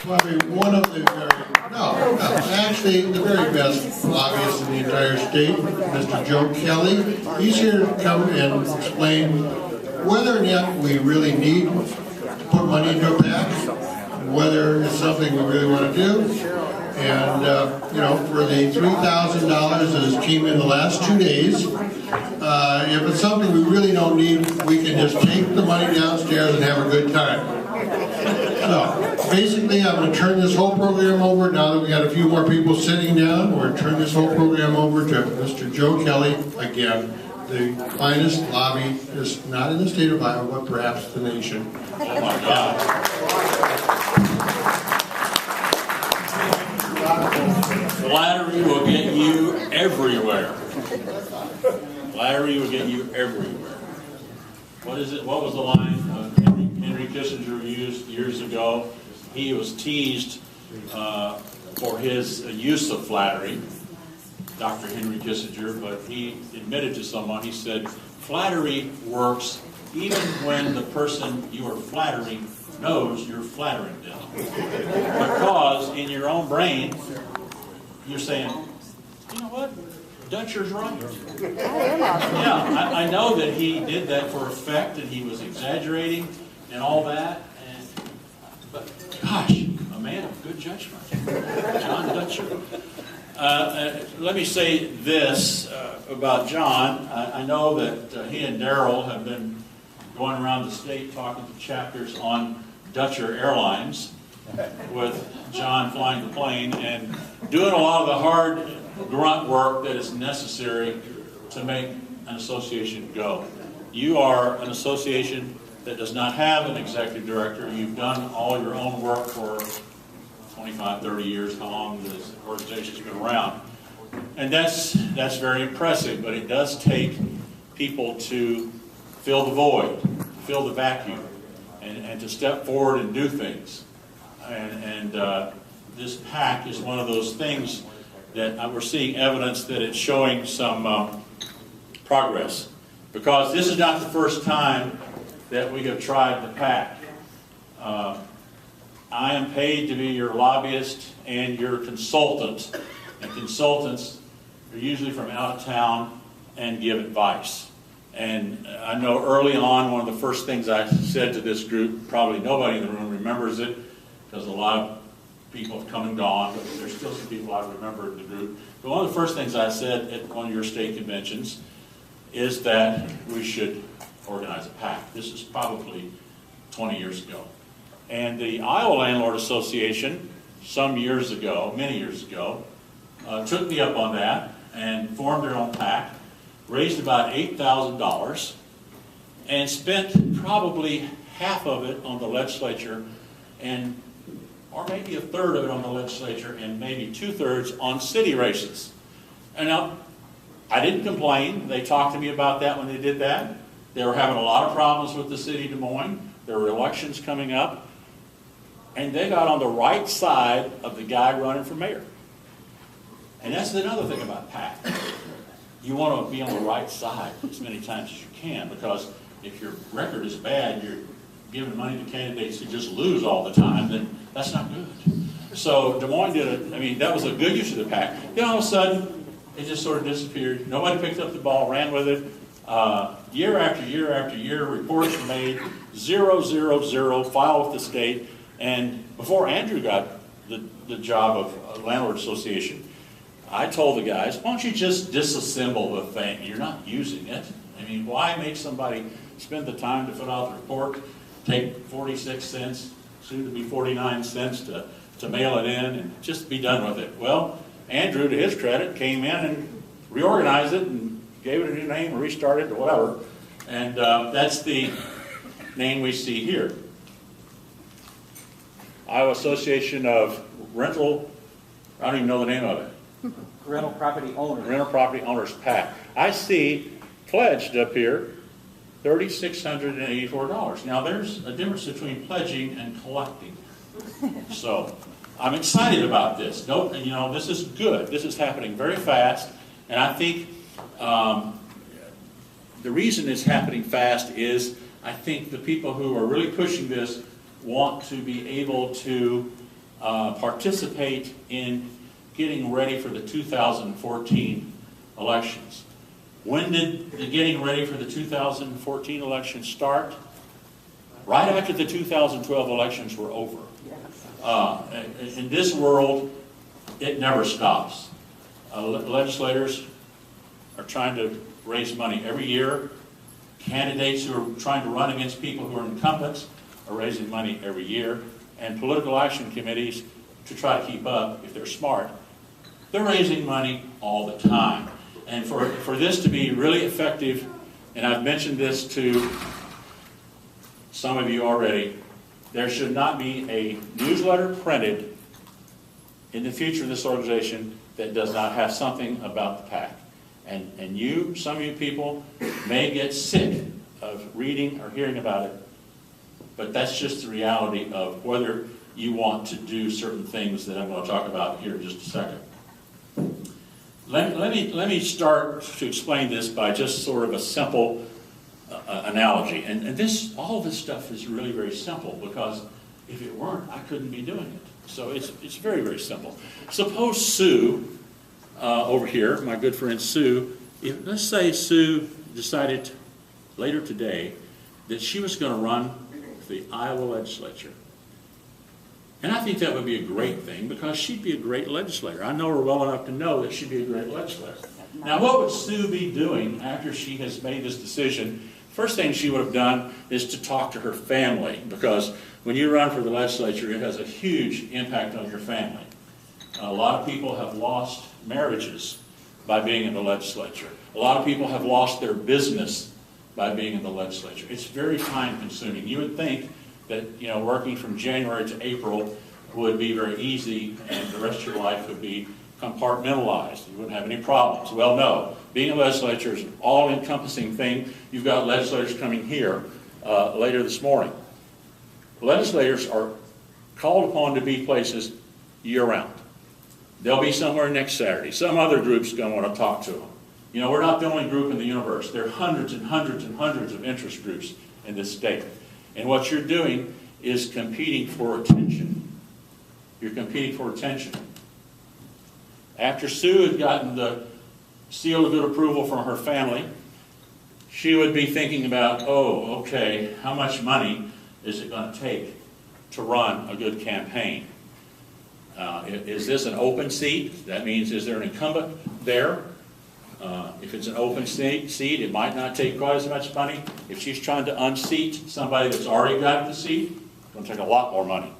Probably one of the actually the very best lobbyists in the entire state, Mr. Joe Kelly. He's here to come and explain whether or not we really need to put money into a PAC, whether it's something we really want to do. And, you know, for the $3,000 that has came in the last 2 days, if it's something we really don't need, we can just take the money downstairs and have a good time. So, basically, I'm going to turn this whole program over, now that we got a few more people sitting down, we're going to turn this whole program over to Mr. Joe Kelly, again, the finest lobbyist, not in the state of Iowa, but perhaps the nation. Oh my God. Flattery will get you everywhere. Flattery will get you everywhere. What is it? What was the line Henry Kissinger used years ago? He was teased for his use of flattery, Dr. Henry Kissinger, but he admitted to someone, he said, flattery works even when the person you are flattering knows you're flattering them. Because in your own brain, you're saying, you know what, Dutcher's right. Yeah, I know that he did that for effect and he was exaggerating and all that, but gosh, a man of good judgment, John Dutcher. Let me say this about John. I know that he and Daryl have been going around the state talking to chapters on Dutcher Airlines, with John flying the plane and doing a lot of the hard grunt work that is necessary to make an association go. You are an association that does not have an executive director. You've done all your own work for 25, 30 years, how long this organization's been around. And that's very impressive, but it does take people to fill the void, fill the vacuum, and to step forward and do things. And this PAC is one of those things that we're seeing evidence that it's showing some progress. Because this is not the first time that we have tried the PAC. I am paid to be your lobbyist and your consultant. And consultants are usually from out of town and give advice. And I know early on, one of the first things I said to this group, probably nobody in the room remembers it, because a lot of people have come and gone, but there's still some people I remember in the group. But one of the first things I said at one of your state conventions is that we should organize a PAC. This is probably 20 years ago. And the Iowa Landlord Association, some years ago, many years ago, took me up on that and formed their own PAC, raised about $8,000, and spent probably half of it on the legislature, or maybe a third of it on the legislature, and maybe 2/3 on city races. And now, I didn't complain. They talked to me about that when they did that. They were having a lot of problems with the city of Des Moines. There were elections coming up. And they got on the right side of the guy running for mayor. And that's another thing about PAC. You want to be on the right side as many times as you can, because if your record is bad, you're giving money to candidates who just lose all the time, then that's not good. So Des Moines did it. I mean, that was a good use of the PAC. Then all of a sudden, it just sort of disappeared. Nobody picked up the ball, ran with it. Year after year after year, reports were made, 0, 0, 0, file with the state. And before Andrew got the job of Landlord Association, I told the guys, why don't you just disassemble the thing? You're not using it. I mean, why make somebody spend the time to fill out the report, take 46 cents, soon to be 49 cents to mail it in, and just be done with it? Well, Andrew, to his credit, came in and reorganized it and gave it a new name, or restarted, or whatever. And that's the name we see here. Iowa Association of Rental, I don't even know the name of it. Rental Property Owners. Rental Property Owners PAC. I see pledged up here $3,684. Now there's a difference between pledging and collecting. So I'm excited about this. This is good. This is happening very fast, and I think the reason it's happening fast is I think the people who are really pushing this want to be able to participate in getting ready for the 2014 elections. When did the getting ready for the 2014 elections start? Right after the 2012 elections were over. In this world, it never stops. Legislators are trying to raise money every year. Candidates who are trying to run against people who are incumbents are raising money every year. And political action committees, to try to keep up, if they're smart, they're raising money all the time. And for this to be really effective, and I've mentioned this to some of you already, there should not be a newsletter printed in the future of this organization that does not have something about the PAC. And you, some of you people, may get sick of reading or hearing about it, but that's just the reality of whether you want to do certain things that I'm going to talk about here in just a second. Let me start to explain this by just sort of a simple analogy. And all this stuff is really very simple, because if it weren't, I couldn't be doing it. So it's very, very simple. Suppose Sue, over here, my good friend Sue, let's say Sue decided later today that she was going to run for the Iowa legislature. And I think that would be a great thing, because she'd be a great legislator. I know her well enough to know that she'd be a great legislator. Now, what would Sue be doing after she has made this decision? First thing she would have done is to talk to her family, because when you run for the legislature, it has a huge impact on your family. A lot of people have lost marriages by being in the legislature. A lot of people have lost their business by being in the legislature. It's very time consuming. You would think that, you know, working from January to April would be very easy and the rest of your life would be compartmentalized. You wouldn't have any problems. Well, no. Being a legislature is an all-encompassing thing. You've got legislators coming here later this morning. Legislators are called upon to be places year-round. They'll be somewhere next Saturday. Some other group's going to want to talk to them. You know, we're not the only group in the universe. There are hundreds and hundreds and hundreds of interest groups in this state. And what you're doing is competing for attention. You're competing for attention. After Sue had gotten the seal of good approval from her family, she would be thinking about, oh, okay, how much money is it going to take to run a good campaign? Is this an open seat? That means, is there an incumbent there? If it's an open seat, it might not take quite as much money. If she's trying to unseat somebody that's already got the seat, it's going to take a lot more money.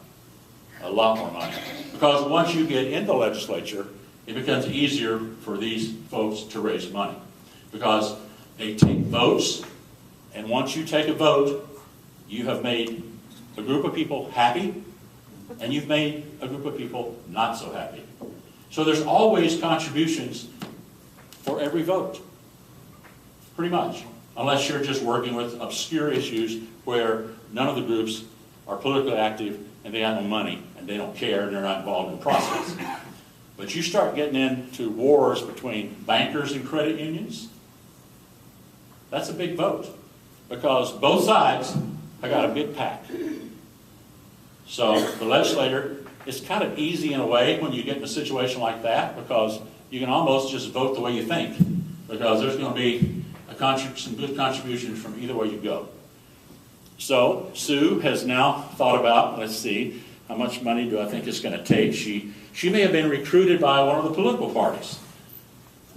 A lot more money. Because once you get in the legislature, it becomes easier for these folks to raise money. Because they take votes, and once you take a vote, you have made a group of people happy, and you've made a group of people not so happy. So there's always contributions for every vote, pretty much, unless you're just working with obscure issues where none of the groups are politically active and they have no money and they don't care and they're not involved in the process. But you start getting into wars between bankers and credit unions, that's a big vote, because both sides have got a big PAC. So the legislator, it's kind of easy in a way when you get in a situation like that, because you can almost just vote the way you think, because there's going to be some good contributions from either way you go. So Sue has now thought about, let's see, how much money do I think it's going to take? She may have been recruited by one of the political parties.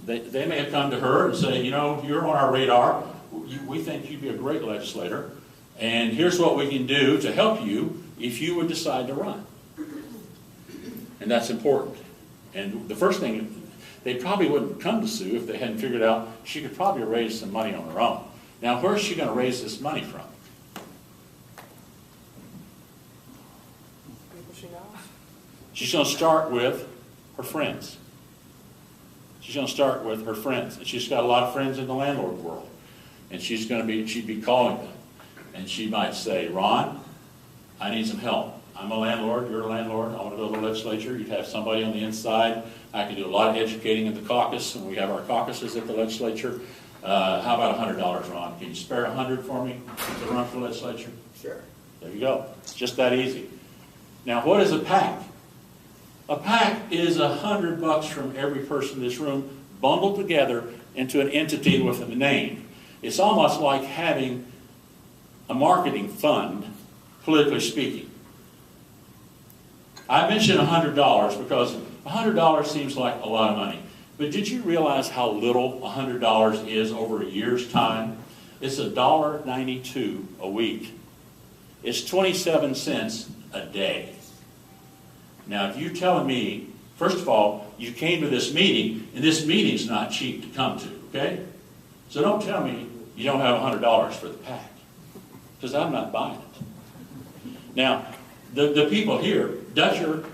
They may have come to her and say, you know, you're on our radar. We think you'd be a great legislator, and here's what we can do to help you if you would decide to run. And that's important. And the first thing, they probably wouldn't come to Sue if they hadn't figured out she could probably raise some money on her own. Now, where's she going to raise this money from? People she knows. She's going to start with her friends. She's going to start with her friends. And she's got a lot of friends in the landlord world. And she'd be calling them. And she might say, Ron, I need some help. I'm a landlord, you're a landlord, I want to go to the legislature. You'd have somebody on the inside. I can do a lot of educating in the caucus, and we have our caucuses at the legislature. How about $100, Ron? Can you spare $100 for me to run for the legislature? Sure. There you go. It's just that easy. Now, what is a PAC? A PAC is $100 from every person in this room bundled together into an entity with a name. It's almost like having a marketing fund, politically speaking. I mentioned $100 because $100 seems like a lot of money. But did you realize how little $100 is over a year's time? It's $1.92 a week. It's 27 cents a day. Now, if you're telling me, first of all, you came to this meeting, and this meeting's not cheap to come to, okay? So don't tell me you don't have $100 for the PAC, because I'm not buying it. Now, the people here, Dutcher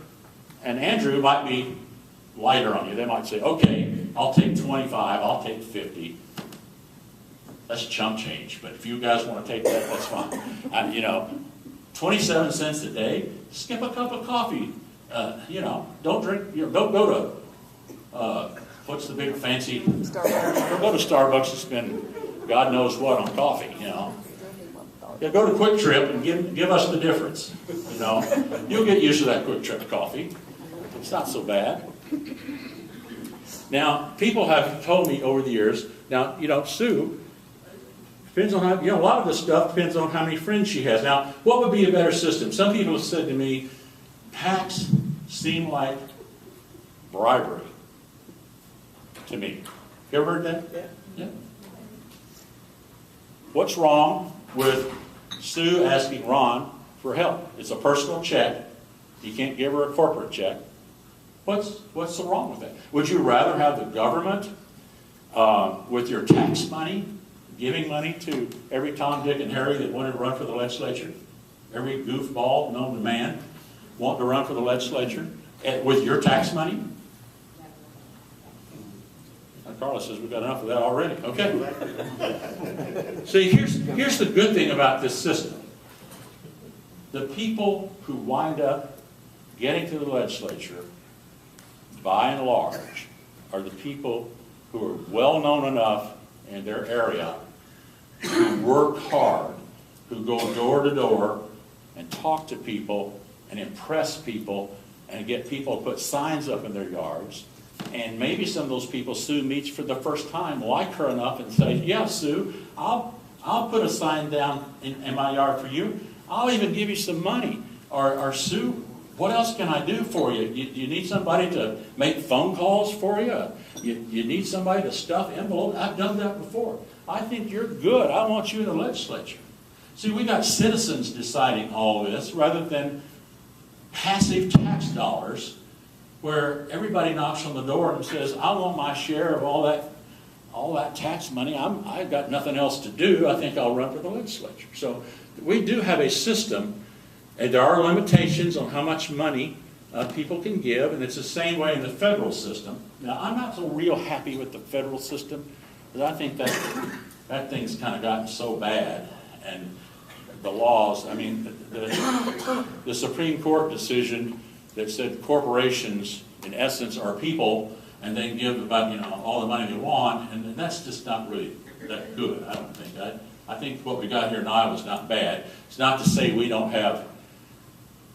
and Andrew, might be lighter on you. They might say, okay, I'll take 25, I'll take 50. That's chump change, but if you guys want to take that, that's fine. You know, 27 cents a day, skip a cup of coffee. You know, don't drink, you know, don't go to, what's the big fancy? Starbucks. Don't go to Starbucks and spend God knows what on coffee, you know. Yeah, go to Quick Trip and give us the difference, you know. You'll get used to that Quick Trip coffee. It's not so bad. Now, people have told me over the years, now, you know, Sue, depends on how, you know, a lot of this stuff depends on how many friends she has. Now, what would be a better system? Some people have said to me, PACs seem like bribery to me. You ever heard that? Yeah. What's wrong with Sue asking Ron for help? It's a personal check. You can't give her a corporate check. What's so wrong with that? Would you rather have the government with your tax money giving money to every Tom, Dick, and Harry that wanted to run for the legislature? Every goofball known to man wanting to run for the legislature with your tax money? Carla says we've got enough of that already. Okay. See, here's the good thing about this system. The people who wind up getting to the legislature, by and large, are the people who are well known enough in their area, who work hard, who go door to door and talk to people and impress people and get people to put signs up in their yards. And maybe some of those people Sue meets for the first time like her enough and say, yeah, Sue, I'll put a sign down in my yard for you. I'll even give you some money. Or Sue, what else can I do for you? You need somebody to make phone calls for you? You need somebody to stuff envelopes? I've done that before. I think you're good. I want you in the legislature. See, we got citizens deciding all this rather than passive tax dollars where everybody knocks on the door and says, I want my share of all that tax money. I've got nothing else to do. I think I'll run for the legislature. So we do have a system, and there are limitations on how much money people can give, and it's the same way in the federal system. Now, I'm not so real happy with the federal system, because I think that thing's kind of gotten so bad, and the laws, I mean, the Supreme Court decision that said corporations, in essence, are people, and they can give about, you know, all the money they want, and that's just not really that good, I don't think. I think what we got here in Iowa is not bad. It's not to say we don't have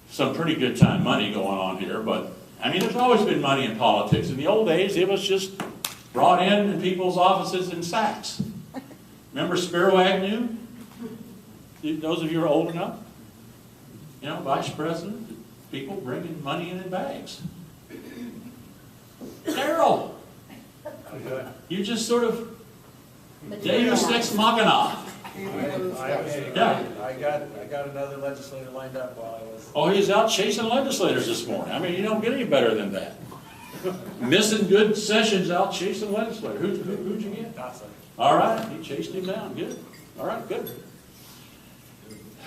some pretty good time money going on here, but, I mean, there's always been money in politics. In the old days, it was just brought in people's offices in sacks. Remember Sparrow Avenue? Those of you who are old enough? You know, vice president, people bringing money in bags. Daryl, you just sort of Deus ex machina. Yeah. I got another legislator lined up while I was. Oh, he's out chasing legislators this morning. I mean, you don't get any better than that. Missing good sessions out chasing legislators. Who'd you get? Dawson. All right, he chased him down. Good. All right, good.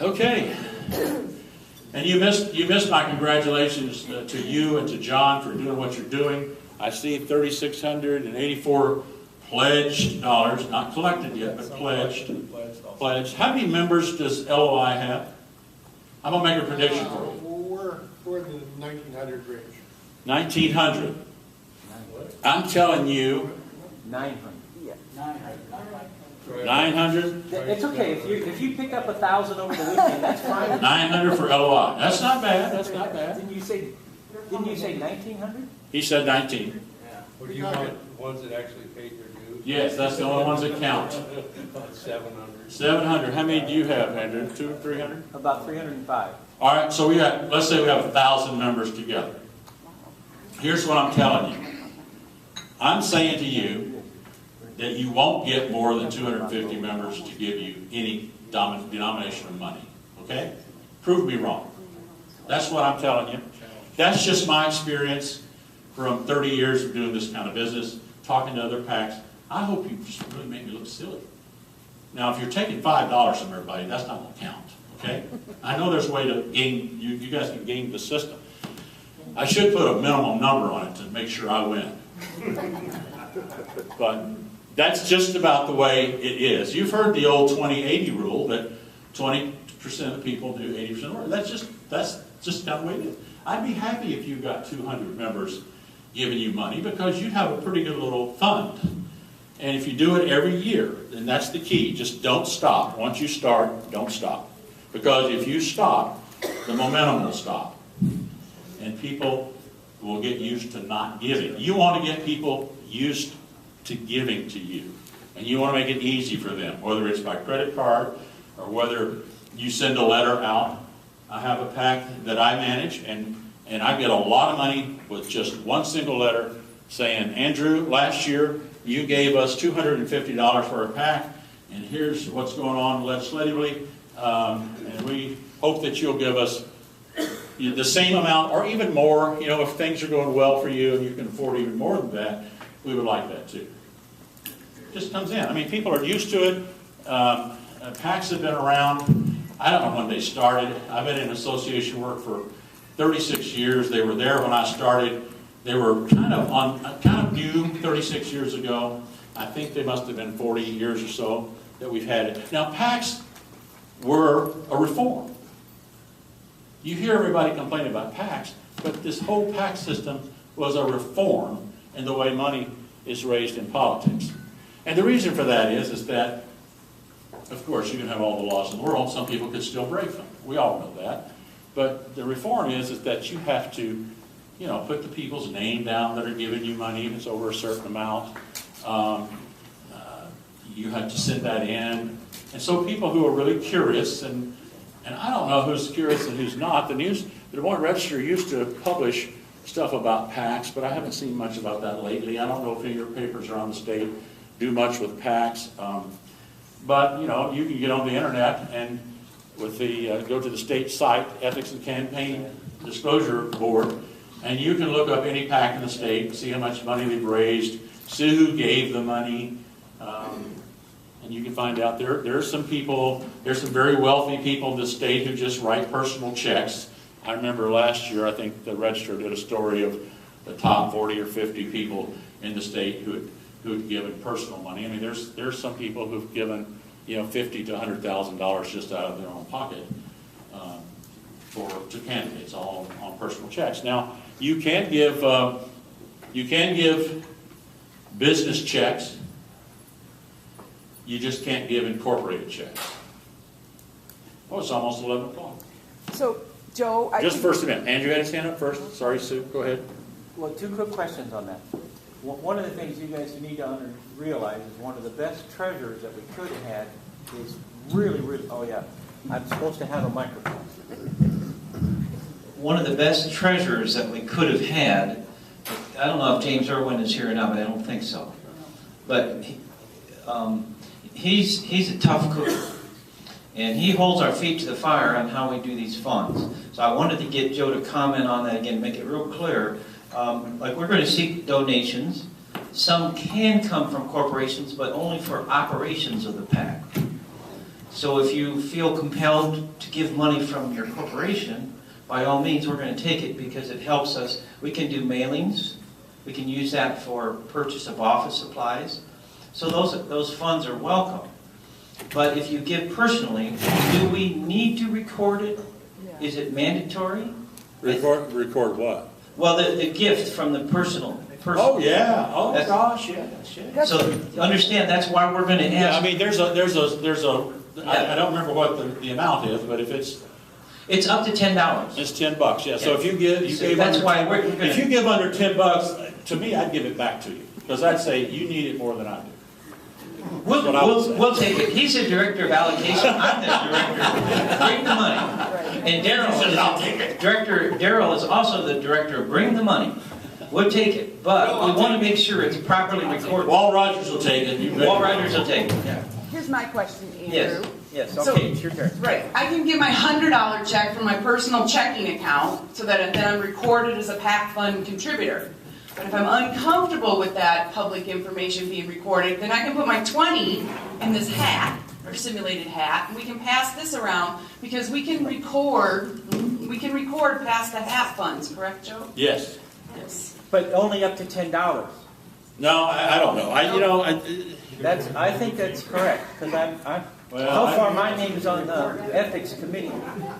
Okay. And you missed my congratulations to you and to John for doing what you're doing. I see $3,684 pledged dollars, not collected yet, but pledged. Pledged. How many members does LOI have? I'm going to make a prediction for you. We're in the 1900 range. 1900. I'm telling you, 900. 900. 900? It's okay, if you pick up 1,000 over the weekend, that's fine. 900 for LOI. That's not bad, that's not bad. Didn't you say 1,900? He said 19. Or do you want ones that actually paid their dues? Yes, that's the only ones that count. About 700. 700. How many do you have, Andrew? 200, 300? About 305. All right, so let's say we have 1,000 members together. Here's what I'm telling you. I'm saying to you that you won't get more than 250 members to give you any denomination of money. Okay? Prove me wrong. That's what I'm telling you. That's just my experience from 30 years of doing this kind of business, talking to other PACs. I hope you just really make me look silly. Now, if you're taking $5 from everybody, that's not going to count. Okay? I know there's a way to game, you guys can game the system. I should put a minimum number on it to make sure I win. But that's just about the way it is. You've heard the old 20-80 rule that 20% of people do 80% of the work. That's just kind of the way it is. I'd be happy if you got 200 members giving you money because you'd have a pretty good little fund. And if you do it every year, then that's the key. Just don't stop. Once you start, don't stop. Because if you stop, the momentum will stop. And people will get used to not giving. You want to get people used to giving to you. And you want to make it easy for them, whether it's by credit card or whether you send a letter out. I have a PAC that I manage, and I get a lot of money with just one single letter saying, Andrew, last year you gave us $250 for a PAC, and here's what's going on legislatively, and we hope that you'll give us the same amount or even more. You know, if things are going well for you and you can afford even more than that, we would like that too. Just comes in. I mean, people are used to it. PACs have been around. I don't know when they started. I've been in association work for 36 years. They were there when I started. They were kind of new 36 years ago. I think they must have been 40 years or so that we've had it. Now, PACs were a reform. You hear everybody complain about PACs, but this whole PAC system was a reform in the way money is raised in politics. And the reason for that is that, of course, you can have all the laws in the world. Some people could still break them. We all know that. But the reform is that you have to, you know, put the people's name down that are giving you money if it's over a certain amount. You have to send that in. And so people who are really curious, and I don't know who's curious and who's not. The Des Moines Register used to publish stuff about PACs, but I haven't seen much about that lately. I don't know if any of your papers around the state do much with PACs. But, you know, you can get on the internet and with the go to the state site, Ethics and Campaign Disclosure Board, and you can look up any PAC in the state, see how much money they've raised, see who gave the money, and you can find out there's some people, there's some very wealthy people in the state who just write personal checks. I remember last year, I think the Register did a story of the top 40 or 50 people in the state who had given personal money. I mean, there's some people who've given, you know, $50,000 to $100,000 just out of their own pocket to candidates, all on personal checks. Now, you can give business checks. You just can't give incorporated checks. Oh, it's almost 11 o'clock. So, Joe, Just first a minute. Andrew had his hand up first. Sorry, Sue. Go ahead. Well, two quick questions on that. One of the things you guys need to realize is one of the best treasures that we could have had is really, oh yeah, I'm supposed to have a microphone. One of the best treasures that we could have had, I don't know if James Irwin is here now, but I don't think so. But he's a tough cook. And he holds our feet to the fire on how we do these funds. So I wanted to get Joe to comment on that again, make it real clear. Like we're going to seek donations. Some can come from corporations, but only for operations of the PAC. So if you feel compelled to give money from your corporation, by all means we're going to take it because it helps us. We can do mailings. We can use that for purchase of office supplies. So those funds are welcome. But if you give personally, do we need to record it? Is it mandatory? Record what? Well, the gift from the personal. Oh, yeah, oh, That's- gosh, yeah. So understand, that's why we're going to Yeah, I ask. mean, there's a, I don't remember what the amount is, but if It's up to $10. it's $10, yeah, so if you give, So that's why we're gonna- if you give under $10, to me, I'd give it back to you, because I'd say you need it more than I do. We'll, what I would say. we'll take it. He's the director of allocation. I'm the director. Bring the money. And Daryl is also the director of bring the money. We'll take it, but we want to make sure it's properly recorded. Wall Rogers will take it. Wall Riders will take it. Yeah. Here's my question, Yes. Andrew. Yes. So- Okay. It's your turn. Right, I can get my $100 check from my personal checking account so that then I'm recorded as a PAC fund contributor. But if I'm uncomfortable with that public information being recorded, then I can put my 20 in this hat, or simulated hat, and we can pass this around, because we can record past the hat funds, correct, Joe? Yes. Yes. But only up to $10. No, I don't know. I think that's correct, because Well, so far my name is on the ethics committee.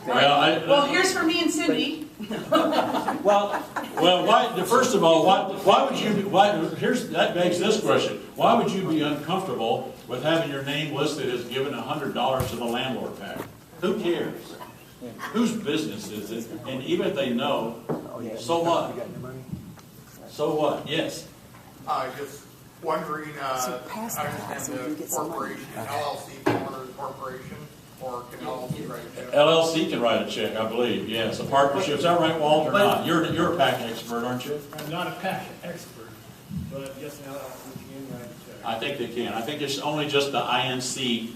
Well, here's for me and Cindy. Well, first of all, that begs this question. Why would you be uncomfortable with having your name listed as giving $100 to the landlord PAC? Who cares? Whose business is it? And even if they know, so what? So what? Yes. Just wondering, I So pass that, understand so you can the get some money. corporation, LLC, can order the corporation, or can LLC write it down? LLC can write a check, I believe. Yes, a partnership. Is that right, Walt, or not? You're a PAC expert, aren't you? I'm not a PAC expert, but yes, now we can write a check. I think they can. I think it's only just the INC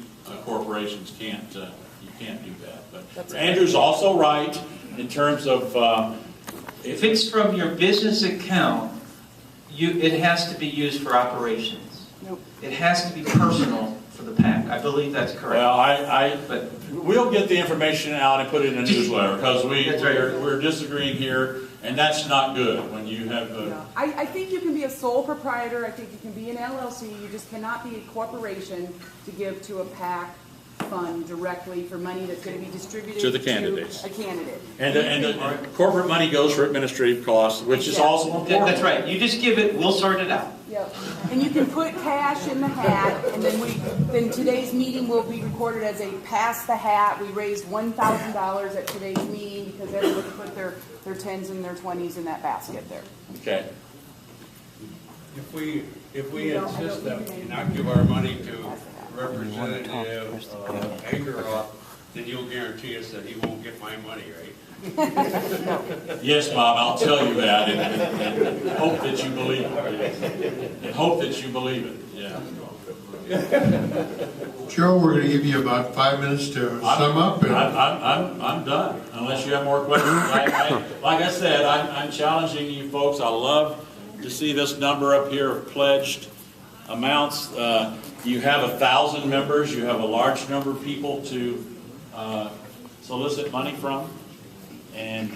corporations can't. You can't do that. But Andrew's also right in terms of. If it's from your business account, it has to be used for operations. Nope. It has to be personal for the PAC. I believe that's correct. Well, But we'll get the information out and put it in a newsletter, because That's right. we're disagreeing here, and that's not good when you have. Yeah. I think you can be a sole proprietor, I think you can be an LLC, you just cannot be a corporation to give to a PAC fund directly for money that's going to be distributed To the candidates. a candidate. And the corporate money goes for administrative costs, which is also important. that's right. You just give it, we'll sort it out. Yep. And you can put cash in the hat, and then today's meeting will be recorded as a pass the hat. We raised $1,000 at today's meeting because everybody put their 10s and their 20s in that basket there. Okay. If we insist that we not give our money to Representative Ageroff, then you'll guarantee us that he won't get my money, right? Yes, Bob, I'll tell you that, and hope that you believe it. And hope that you believe it, yeah. Joe, we're going to give you about 5 minutes to sum up. I'm done, unless you have more questions. Like I said, I'm challenging you folks. I love to see this number up here of pledged amounts. You have 1,000 members. You have a large number of people to solicit money from. And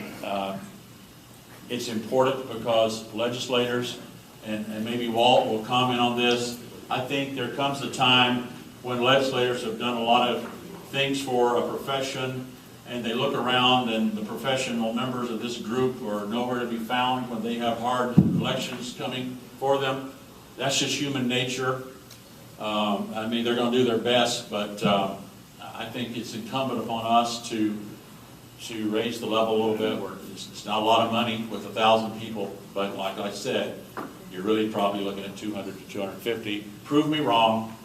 it's important because legislators, and maybe Walt will comment on this, I think there comes a time when legislators have done a lot of things for a profession, and they look around and the professional members of this group are nowhere to be found when they have hard elections coming for them. That's just human nature. I mean, they're going to do their best, but I think it's incumbent upon us to raise the level a little bit. Where it's not a lot of money with 1,000 people, but like I said, you're really probably looking at 200 to 250. Prove me wrong.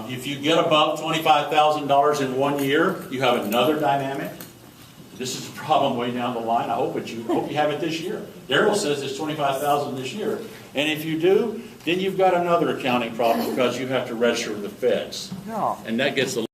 If you get above $25,000 in 1 year, you have another dynamic. This is a problem way down the line. I hope you have it this year. Daryl says it's $25,000 this year, and if you do, then you've got another accounting problem because you have to register with the feds, and that gets a